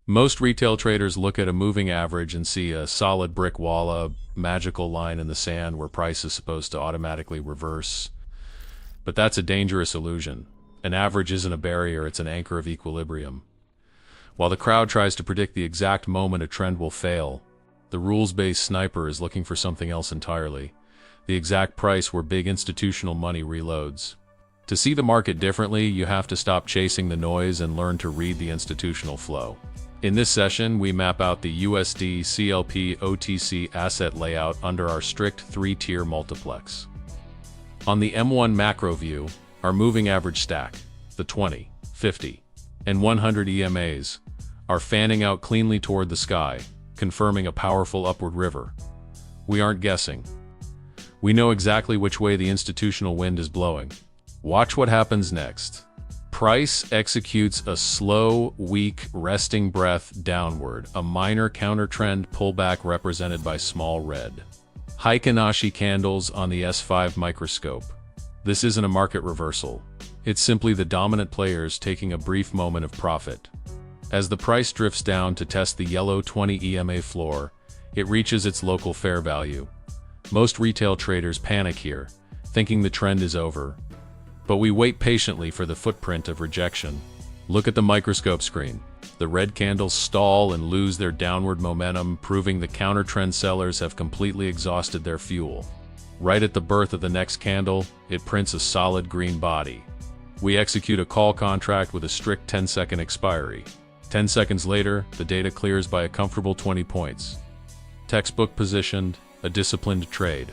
Most retail traders look at a moving average and see a solid brick wall, a magical line in the sand where price is supposed to automatically reverse. But that's a dangerous illusion. An average isn't a barrier, it's an anchor of equilibrium. While the crowd tries to predict the exact moment a trend will fail, the rules-based sniper is looking for something else entirely: the exact price where big institutional money reloads. To see the market differently, you have to stop chasing the noise and learn to read the institutional flow. In this session, we map out the USD CLP OTC asset layout under our strict 3-tier multiplex. On the M1 macro view, our moving average stack, the 20, 50, and 100 EMAs, are fanning out cleanly toward the sky, confirming a powerful upward river. We aren't guessing. We know exactly which way the institutional wind is blowing. Watch what happens next. Price executes a slow, weak, resting breath downward, a minor counter-trend pullback represented by small red Heikin-Ashi candles on the S5 microscope. This isn't a market reversal. It's simply the dominant players taking a brief moment of profit. As the price drifts down to test the yellow 20 EMA floor, it reaches its local fair value. Most retail traders panic here, thinking the trend is over. But we wait patiently for the footprint of rejection. Look at the microscope screen. The red candles stall and lose their downward momentum, proving the counter-trend sellers have completely exhausted their fuel. Right at the birth of the next candle, it prints a solid green body. We execute a call contract with a strict 10-second expiry. 10 seconds later, the data clears by a comfortable 20 points. Textbook positioned, a disciplined trade.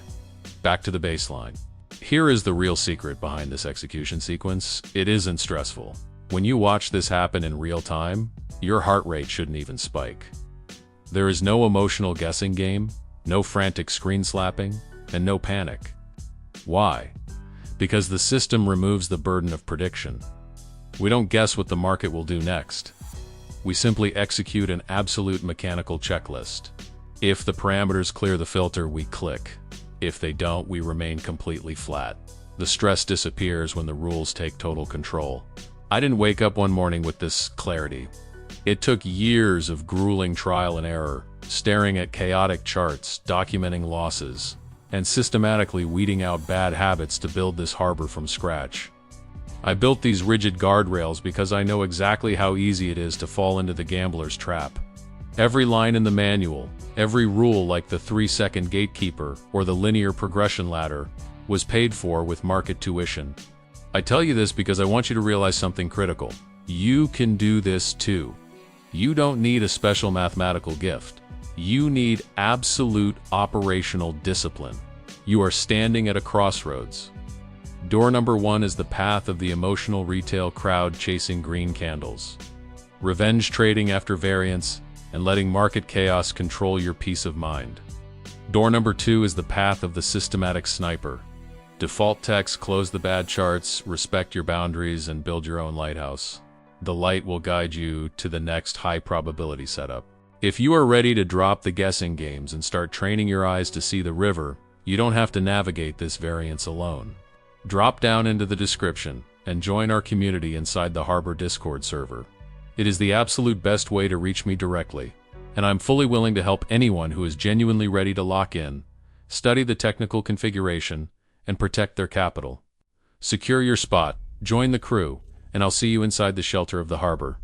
Back to the baseline. Here is the real secret behind this execution sequence. It isn't stressful. When you watch this happen in real time, your heart rate shouldn't even spike. There is no emotional guessing game, no frantic screen slapping, and no panic. Why? Because the system removes the burden of prediction. We don't guess what the market will do next. We simply execute an absolute mechanical checklist. If the parameters clear the filter, we click. If they don't, we remain completely flat. The stress disappears when the rules take total control. I didn't wake up one morning with this clarity. It took years of grueling trial and error, staring at chaotic charts, documenting losses, and systematically weeding out bad habits to build this harbor from scratch. I built these rigid guardrails because I know exactly how easy it is to fall into the gambler's trap. Every line in the manual, every rule like the 3-second gatekeeper or the linear progression ladder, was paid for with market tuition. I tell you this because I want you to realize something critical. You can do this too. You don't need a special mathematical gift. You need absolute operational discipline. You are standing at a crossroads. Door number 1 is the path of the emotional retail crowd chasing green candles. Revenge trading after variance, and letting market chaos control your peace of mind. Door number 2 is the path of the systematic sniper. Default text: close the bad charts, respect your boundaries, and build your own lighthouse. The light will guide you to the next high probability setup. If you are ready to drop the guessing games and start training your eyes to see the river, you don't have to navigate this variance alone. Drop down into the description and join our community inside the Harbor Discord server. It is the absolute best way to reach me directly, and I'm fully willing to help anyone who is genuinely ready to lock in, study the technical configuration, and protect their capital. Secure your spot, join the crew, and I'll see you inside the shelter of the harbor.